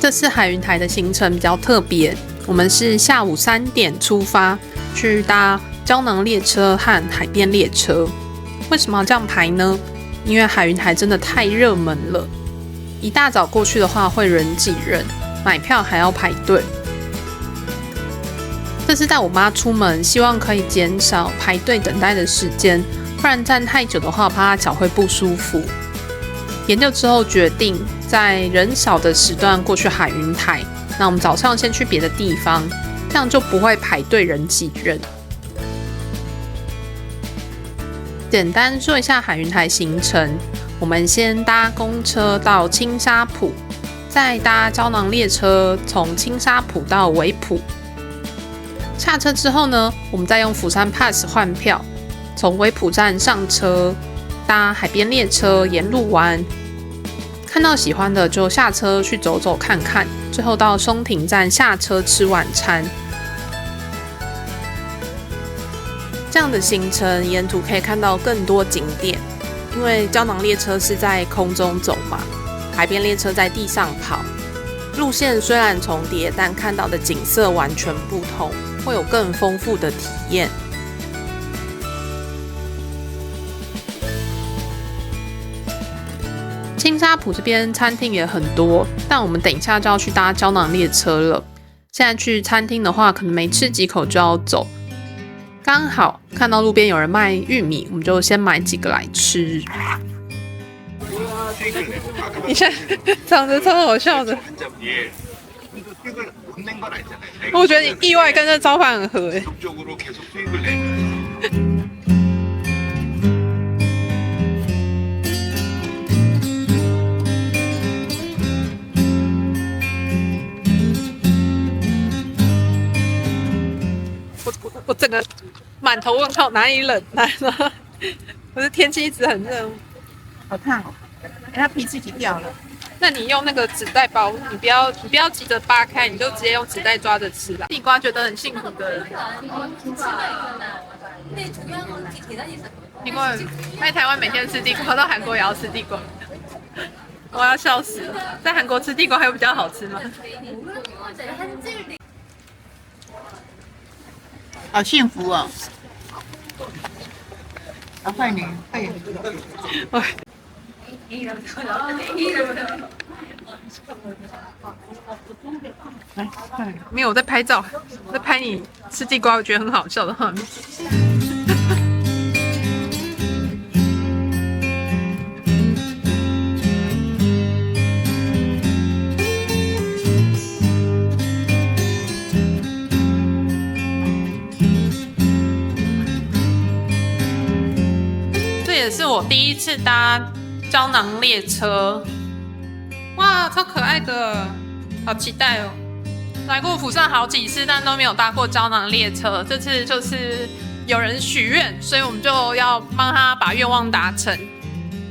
這次海雲台的行程比較特別，我們是下午3點出發，去搭膠囊列車和海邊列車。為什麼要這樣排呢？因為海雲台真的太熱門了，一大早過去的話會人擠人，買票還要排隊。這次帶我媽出門，希望可以減少排隊等待的時間，不然站太久的話，我怕她腳會不舒服。研究之後決定，在人少的時段過去海雲台。那我們早上先去別的地方，這樣就不會排隊人擠人。簡單說一下海雲台行程，我們先搭公車到青沙浦，再搭膠囊列車從青沙浦到尾埔。下車之後呢，我們再用釜山 Pass 換票，從尾埔站上車，搭海邊列車沿路玩。看到喜歡的就下車去走走看看，最後到松亭站下車吃晚餐。這樣的行程沿途可以看到更多景點，因為膠囊列車是在空中走嘛，海邊列車在地上跑。路線雖然重疊，但看到的景色完全不同，會有更豐富的體驗。青沙浦這邊餐廳也很多，但我們等一下就要去搭膠囊列車了。現在去餐廳的話，可能沒吃幾口就要走。剛好看到路邊有人賣玉米，我們就先買幾個來吃。你看，長得超好笑的。我覺得你意外跟這招牌很合欸。我整個滿頭問號，哪裡冷？我的天氣一直很熱，好燙哦！它皮自己掉了。那你用那個紙袋包，你不要急着扒開，你就直接用紙袋抓着吃啦。地瓜覺得很幸福的人，因為在台灣每天吃地瓜，到韓國也要吃地瓜，我要笑死了。在韓國吃地瓜還有比較好吃嗎？好幸福哦！好欢迎，欢迎。来，没有我在拍照，我在拍你吃地瓜，我覺得很好笑的畫面。也是我第一次搭膠囊列車，哇，超可愛的，好期待哦！來過釜山好幾次，但都沒有搭過膠囊列車。這次就是有人許願，所以我們就要幫他把願望達成。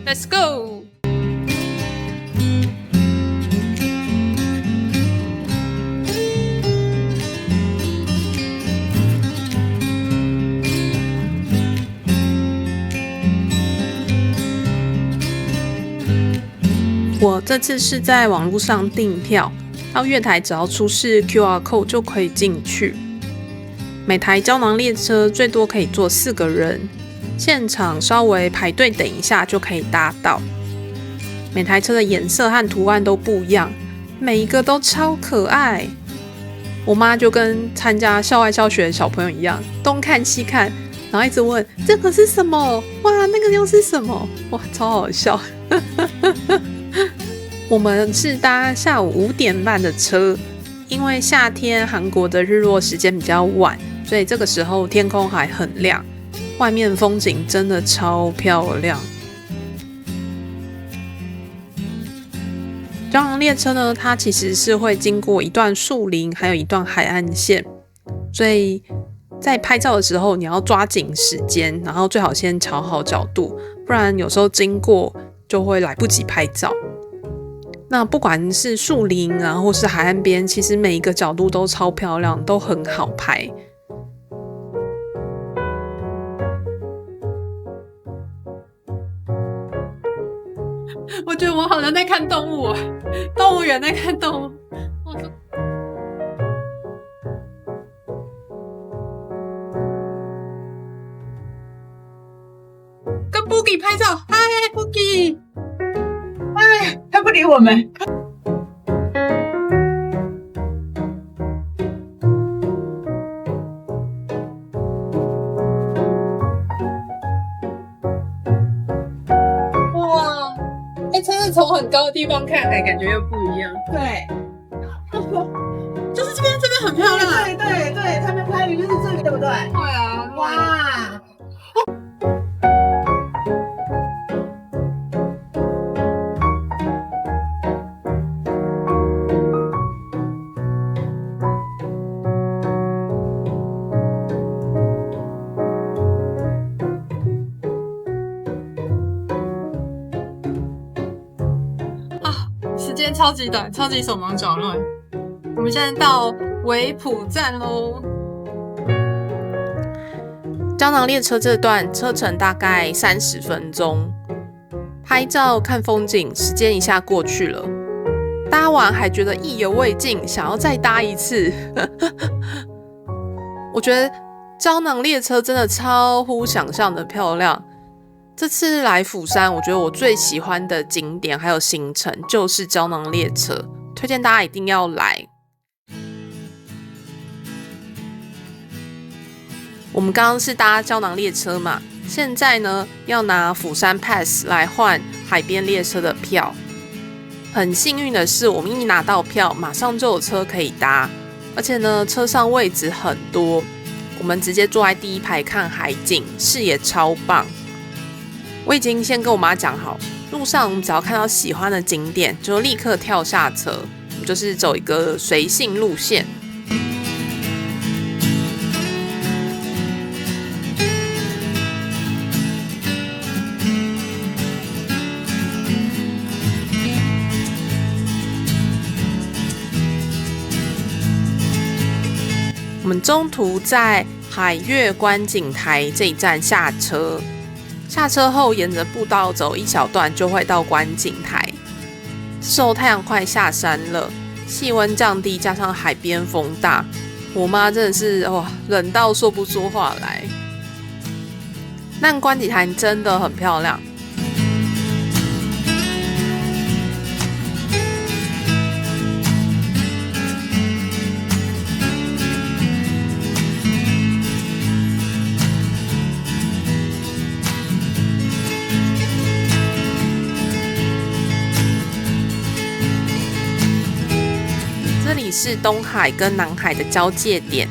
Let's go！我這次是在網絡上訂票，到月台只要出示 QR code 就可以進去。每台膠囊列車最多可以坐4個人，現場稍微排隊等一下就可以搭到。每台車的顏色和圖案都不一樣，每一個都超可愛。我媽就跟參加校外教學的小朋友一樣，東看西看，然後一直問這個是什麼？哇，那個又是什麼？哇，超好笑。我們是搭下午5點半的車，因為夏天韓國的日落時間比較晚，所以這個時候天空還很亮，外面風景真的超漂亮。膠囊列車呢，它其實是會經過一段樹林，還有一段海岸線，所以在拍照的時候你要抓緊時間，然後最好先調好角度，不然有時候經過就會來不及拍照。那不管是樹林啊，或是海岸邊，其實每一個角度都超漂亮，都很好拍。我觉得我好像在看动物，动物園在看動物。，Cookie， 哎，他不理我們。哇，真的從很高的地方看，感覺又不一樣。对，就是这邊很漂亮。对，他們拍的就是這裡，對不對？對啊，哇。时間超級短，超級手忙腳亂。我們現在到維普站嘍。膠囊列車這段車程大概30分鐘，拍照看風景，時間一下過去了。搭完還覺得意猶未盡，想要再搭一次。我覺得膠囊列車真的超乎想象的漂亮。這次來釜山，我覺得我最喜歡的景點還有行程就是膠囊列車，推薦大家一定要來。我們剛剛是搭膠囊列車嘛，現在呢要拿釜山 Pass 來換海邊列車的票。很幸運的是，我們一拿到票，馬上就有車可以搭，而且呢車上位置很多，我們直接坐在第一排看海景，視野超棒。我已經先跟我媽講好，路上我們只要看到喜歡的景點，就立刻跳下車，我們就是走一個隨性路線。我們中途在海月觀景台這一站下車。下車後，沿着步道走一小段就會到觀景台。這時候太陽快下山了，氣溫降低，加上海邊風大，我媽真的是冷到說不出話來。但觀景台真的很漂亮。這裡是東海跟南海的交界點，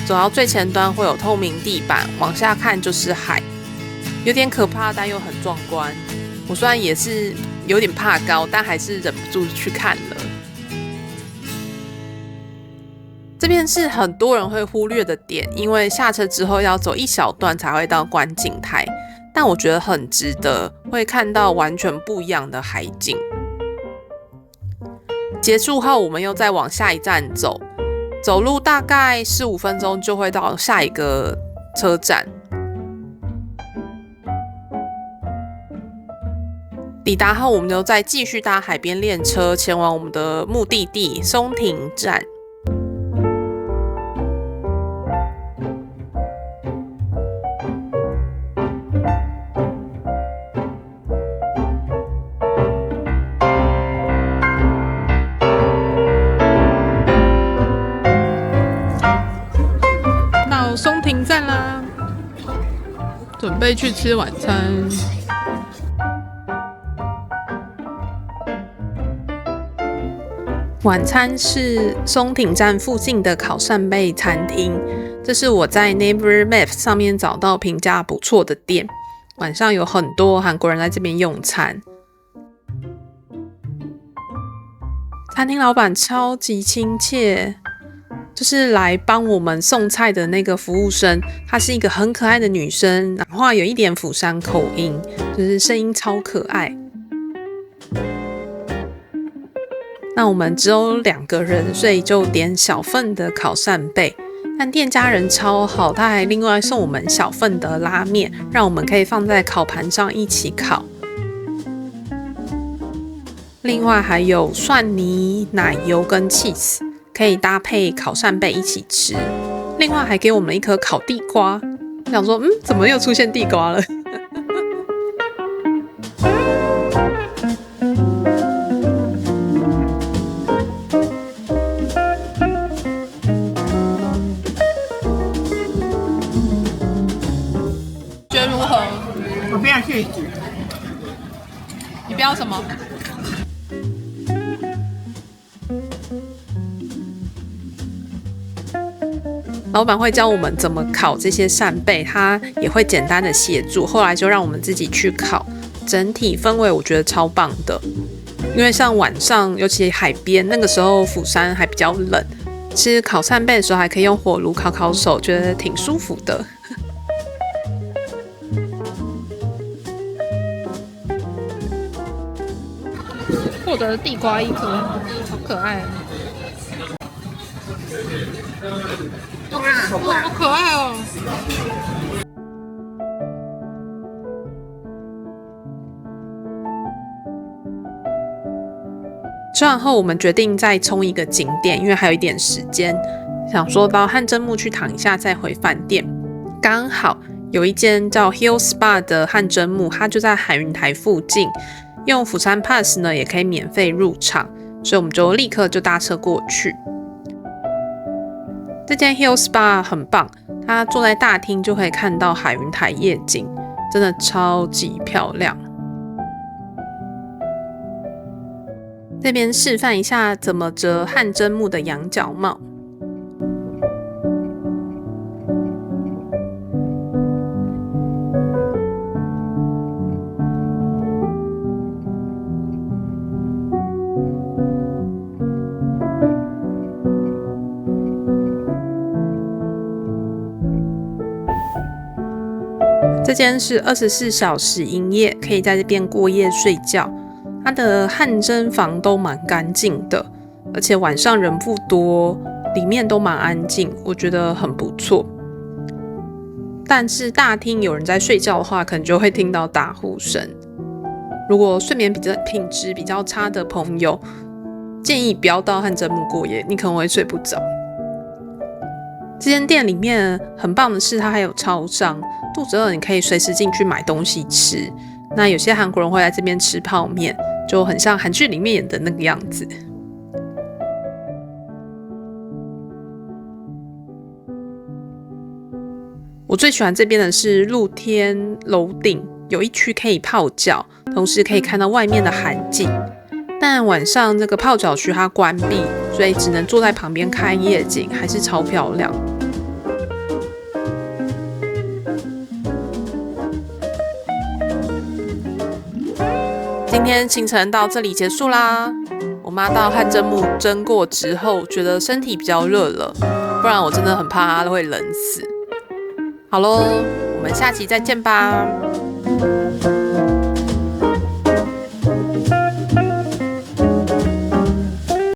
走到最前端會有透明地板，往下看就是海，有點可怕，但又很壯觀。我雖然也是有點怕高，但還是忍不住去看了。這邊是很多人會忽略的點，因為下車之後要走一小段才會到觀景台，但我覺得很值得，會看到完全不一樣的海景。結束後，我們又再往下一站走，走路大概15分鐘就會到下一個車站。抵達後，我們就再繼續搭海邊列車前往我們的目的地松亭站。松亭站啦，準備去吃晚餐。晚餐是松亭站附近的烤扇貝餐廳，這是我在 Naver Map 上面找到評價不錯的店。晚上有很多韓國人在這邊用餐。餐廳老闆超級親切。就是來幫我們送菜的那個服務生，她是一個很可愛的女生，然後有一點釜山口音，就是聲音超可愛。那我們只有2個人，所以就點小份的烤扇貝。但店家人超好，他還另外送我們小份的拉麵，讓我們可以放在烤盤上一起烤。另外還有蒜泥、奶油跟 cheese。可以搭配烤扇貝一起吃，另外還給我們一顆烤地瓜。我想說，怎麼又出現地瓜了？老闆會教我們怎麼烤這些扇貝，他也會簡單的協助，後來就讓我們自己去烤。整體氛圍我覺得超棒的，因為像晚上，尤其海邊那個時候，釜山還比較冷，吃烤扇貝的時候還可以用火爐烤手，覺得挺舒服的。獲得地瓜1顆，好可愛啊！哇，好可愛哦！吃完後，我們決定再衝一個景點，因為還有一點時間，想說到汗蒸幕去躺一下再回飯店。剛好有一間叫 Hill Spa 的汗蒸幕，它就在海雲台附近，用釜山 Pass 呢也可以免費入場，所以我們就立刻就搭車過去。這間 Hill Spa 很棒，它坐在大廳就可以看到海雲台夜景，真的超級漂亮。這邊示範一下怎麼折汗蒸幕的羊角帽。這間是24小時營業，可以在這邊過夜睡覺。它的汗蒸房都蠻乾淨的，而且晚上人不多，裡面都蠻安靜，我覺得很不錯。但是大廳有人在睡覺的話，可能就會聽到打呼聲。如果睡眠品質比較差的朋友，建議不要到汗蒸幕過夜，你可能會睡不着。這間店裡面很棒的是，它還有超商，肚子餓你可以隨時進去買東西吃。那有些韓國人會來這邊吃泡麵，就很像韓劇裡面演的那個樣子。我最喜歡這邊的是露天樓頂，有一區可以泡腳，同時可以看到外面的海景。但晚上這個泡腳區它關閉，所以只能坐在旁邊看夜景，還是超漂亮。今天行程到這裡結束啦。我媽到汗蒸幕蒸過之後，覺得身體比較熱了，不然我真的很怕她會冷死。好嘍，我們下期再見吧。